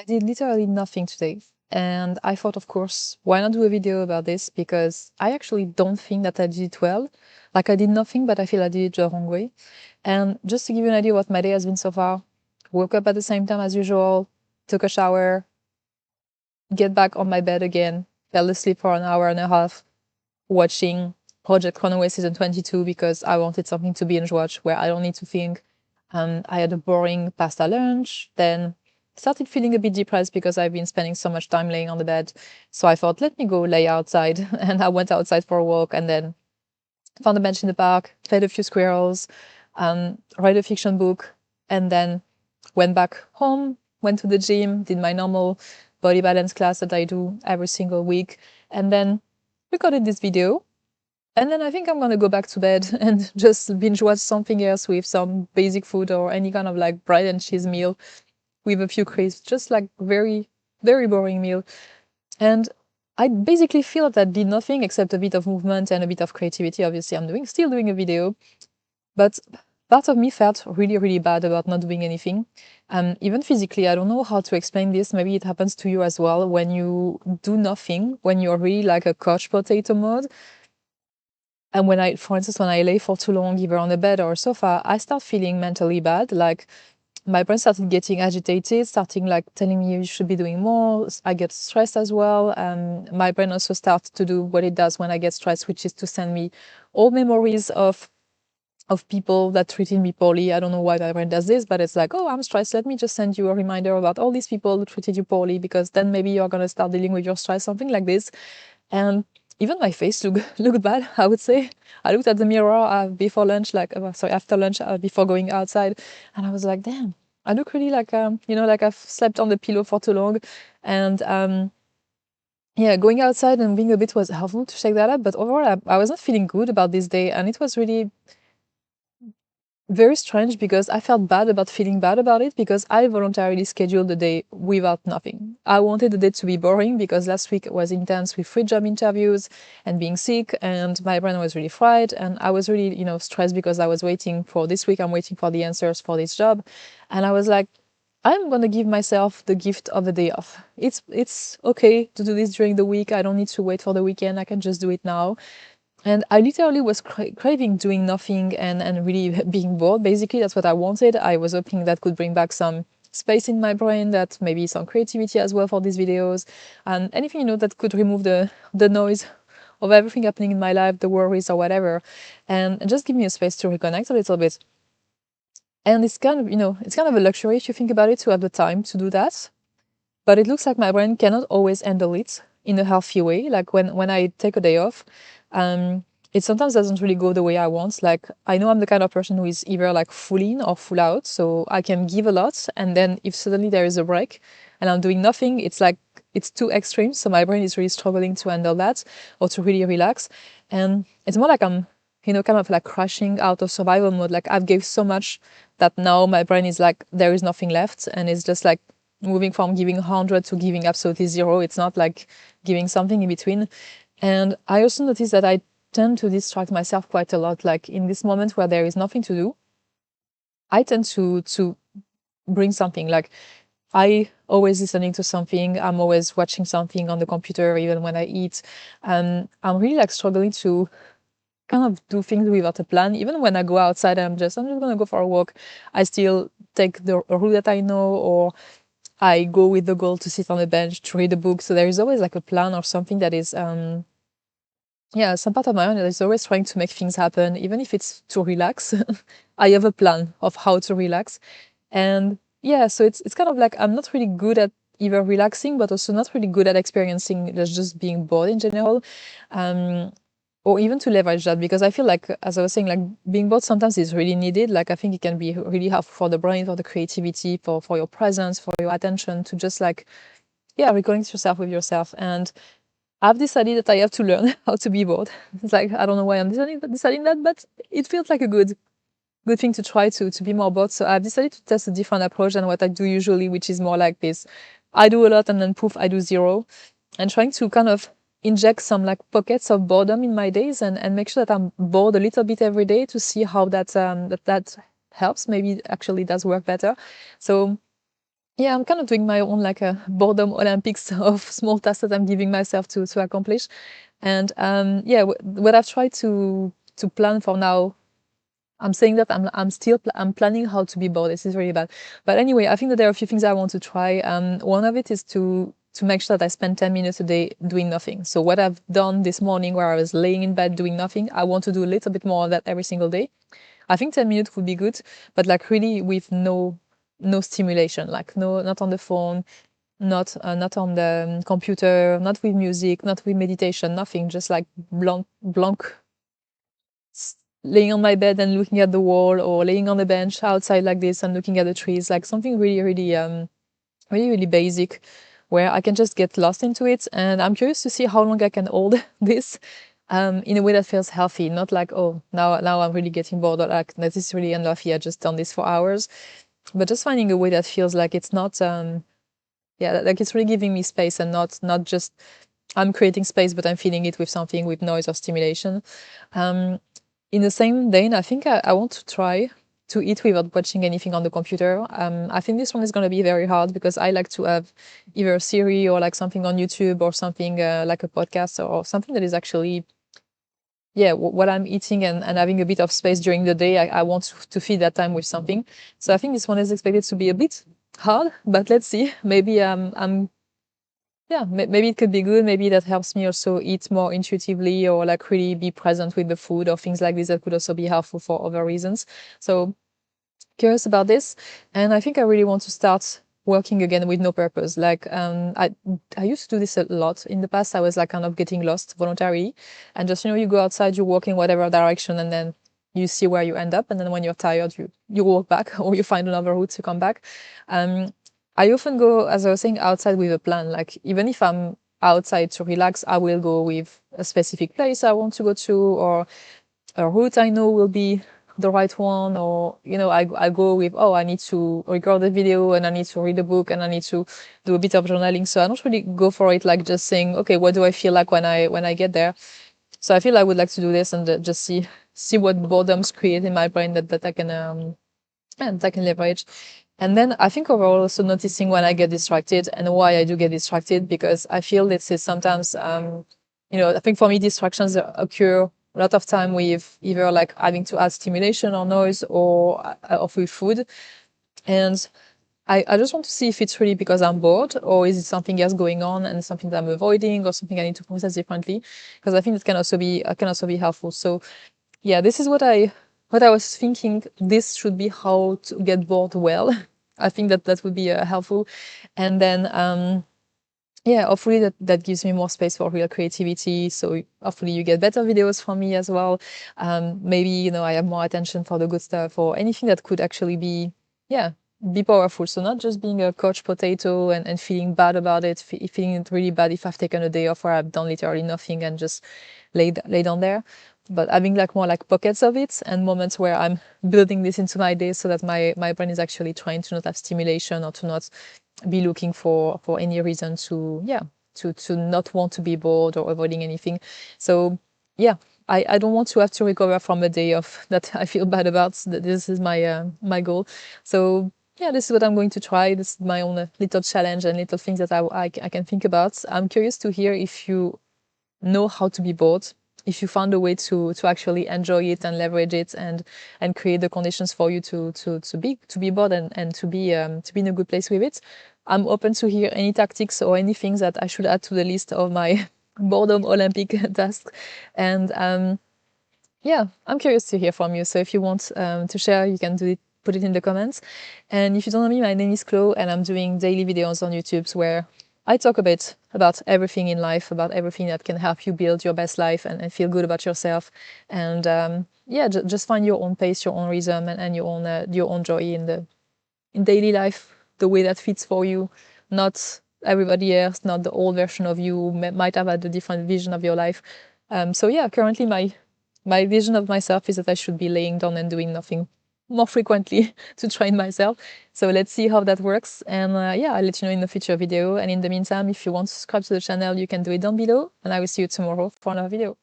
did literally nothing today. And I thought, of course, why not do a video about this? Because I actually don't think that I did it well. Like I did nothing, but I feel I did it the wrong way. And just to give you an idea what my day has been so far, woke up at the same time as usual, took a shower, get back on my bed again, fell asleep for an hour and a half, watching Project Runaway season 22 because I wanted something to binge watch where I don't need to think. I had a boring pasta lunch, then started feeling a bit depressed because I've been spending so much time laying on the bed. So I thought, let me go lay outside. And I went outside for a walk and then found a bench in the park, fed a few squirrels, read a fiction book, and then went back home, went to the gym, did my normal body balance class that I do every single week, and then recorded this video. And then I think I'm gonna go back to bed and just binge watch something else with some basic food or any kind of like bread and cheese meal with a few crisps, just like very, very boring meal. And I basically feel that I did nothing except a bit of movement and a bit of creativity. Obviously, I'm still doing a video, but part of me felt really, really bad about not doing anything. Even physically, I don't know how to explain this. Maybe it happens to you as well when you do nothing, when you're really like a couch potato mode. And when I, for instance, when I lay for too long, either on the bed or a sofa, I start feeling mentally bad. Like my brain started getting agitated, starting like telling me you should be doing more. I get stressed as well. My brain also starts to do what it does when I get stressed, which is to send me all memories of people that treated me poorly. I don't know why my brain does this, but it's like, oh, I'm stressed. Let me just send you a reminder about all these people who treated you poorly, because then maybe you're going to start dealing with your stress, something like this. And even my face looked bad, I would say. I looked at the mirror before lunch, after lunch, before going outside. And I was like, damn, I look really like, like I've slept on the pillow for too long. And yeah, going outside and being a bit was helpful to shake that up. But overall, I was not feeling good about this day. And it was really very strange because I felt bad about feeling bad about it, because I voluntarily scheduled the day without nothing. I wanted the day to be boring because last week was intense with 3 job interviews and being sick, and my brain was really fried, and I was really, stressed because I was waiting for this week. I'm waiting for the answers for this job. And I was like, I'm gonna give myself the gift of the day off. It's okay to do this during the week. I don't need to wait for the weekend. I can just do it now. And I literally was craving doing nothing and really being bored. Basically, that's what I wanted. I was hoping that could bring back some space in my brain, that maybe some creativity as well for these videos, and anything, that could remove the noise of everything happening in my life, the worries or whatever, and just give me a space to reconnect a little bit. And it's kind of, it's kind of a luxury if you think about it, to have the time to do that. But it looks like my brain cannot always handle it in a healthy way. Like when I take a day off, it sometimes doesn't really go the way I want. Like I know I'm the kind of person who is either like full in or full out. So I can give a lot, and then if suddenly there is a break and I'm doing nothing, it's like it's too extreme. So my brain is really struggling to handle that or to really relax. And it's more like I'm, kind of like crashing out of survival mode. Like I've gave so much that now my brain is like, there is nothing left, and it's just like moving from giving 100 to giving absolutely zero. It's not like giving something in between. And I also noticed that I tend to distract myself quite a lot. Like in this moment where there is nothing to do, I tend to bring something. Like I always listening to something. I'm always watching something on the computer, even when I eat. And I'm really like struggling to kind of do things without a plan. Even when I go outside, I'm just gonna go for a walk. I still take the route that I know, or I go with the goal to sit on a bench to read a book. So there is always like a plan or something that is, some part of my mind that is always trying to make things happen, even if it's to relax. I have a plan of how to relax. And yeah, so it's kind of like I'm not really good at either relaxing, but also not really good at experiencing just being bored in general. Or even to leverage that, because I feel like, as I was saying, like being bored sometimes is really needed. Like I think it can be really helpful for the brain, for the creativity, for your presence, for your attention, to just like, reconnect yourself with yourself. And I've decided that I have to learn how to be bored. It's like, I don't know why I'm deciding that, but it feels like a good thing to try to be more bored. So I've decided to test a different approach than what I do usually, which is more like this. I do a lot and then poof, I do zero. And trying to kind of inject some like pockets of boredom in my days, and make sure that I'm bored a little bit every day, to see how that helps. Maybe actually does work better. So yeah, I'm kind of doing my own like a boredom Olympics of small tasks that I'm giving myself to accomplish. And yeah, what I've tried to plan for now, I'm saying that I'm planning how to be bored. This is really bad. But anyway, I think that there are a few things I want to try. One of it is to make sure that I spend 10 minutes a day doing nothing. So what I've done this morning where I was laying in bed doing nothing, I want to do a little bit more of that every single day. I think 10 minutes would be good, but like really with no stimulation, like no, not on the phone, not on the computer, not with music, not with meditation, nothing, just like blank laying on my bed and looking at the wall, or laying on the bench outside like this and looking at the trees, like something really basic where I can just get lost into it. And I'm curious to see how long I can hold this in a way that feels healthy, not like, oh, now I'm really getting bored, or like, this is really unhealthy, I just done this for hours, but just finding a way that feels like it's not yeah, like it's really giving me space, and not just I'm creating space, but I'm filling it with something, with noise or stimulation. In the same vein, I think I want to try to eat without watching anything on the computer. I think this one is going to be very hard because I like to have either a series or like something on YouTube, or something like a podcast, or something that is actually, yeah, what I'm eating, and having a bit of space during the day. I want to feed that time with something. So I think this one is expected to be a bit hard, but let's see. Maybe yeah, maybe it could be good. Maybe that helps me also eat more intuitively, or like really be present with the food, or things like this that could also be helpful for other reasons. So curious about this. And I think I really want to start working again with no purpose. Like I used to do this a lot in the past. I was like kind of getting lost voluntarily, and just, you go outside, you walk in whatever direction, and then you see where you end up, and then when you're tired, you walk back, or you find another route to come back. I often go, as I was saying, outside with a plan. Like even if I'm outside to relax, I will go with a specific place I want to go to, or a route I know will be the right one, or I go with, oh, I need to record a video, and I need to read a book, and I need to do a bit of journaling. So I don't really go for it like just saying, okay, what do I feel like when I get there? So I feel I would like to do this, and just see what boredoms create in my brain that I can and I can leverage. And then I think overall also noticing when I get distracted, and why I do get distracted, because I feel this is sometimes, I think for me, distractions occur a lot of time with either like having to add stimulation or noise, or with food. And I just want to see if it's really because I'm bored, or is it something else going on, and something that I'm avoiding, or something I need to process differently, because I think it can also be helpful. So yeah, this is what I was thinking. This should be how to get bored well. I think that would be helpful. And then yeah, hopefully that gives me more space for real creativity. So hopefully you get better videos from me as well. Maybe I have more attention for the good stuff, or anything that could actually be, yeah, be powerful. So not just being a couch potato, and feeling bad about it, feeling it really bad if I've taken a day off where I've done literally nothing and just lay down there, but having like more like pockets of it, and moments where I'm building this into my day, so that my brain is actually trying to not have stimulation, or to not be looking for any reason to, yeah, to not want to be bored, or avoiding anything. So yeah, I don't want to have to recover from a day of that I feel bad about. This is my goal. So yeah, this is what I'm going to try. This is my own little challenge, and little things that I can think about. I'm curious to hear if you know how to be bored, if you found a way to actually enjoy it and leverage it, and create the conditions for you to be bored, and to be in a good place with it. I'm open to hear any tactics or any things that I should add to the list of my boredom Olympic tasks. And yeah, I'm curious to hear from you. So if you want to share, you can do it, put it in the comments. And if you don't know me, my name is Chloe, and I'm doing daily videos on YouTube where I talk a bit about everything in life, about everything that can help you build your best life, and feel good about yourself. And yeah, just find your own pace, your own rhythm, and your own joy in daily life, the way that fits for you, not everybody else, not the old version of you who might have had a different vision of your life. So yeah, currently my vision of myself is that I should be laying down and doing nothing more frequently to train myself. So let's see how that works. And yeah, I'll let you know in the future video. And in the meantime, if you want to subscribe to the channel, you can do it down below. And I will see you tomorrow for another video.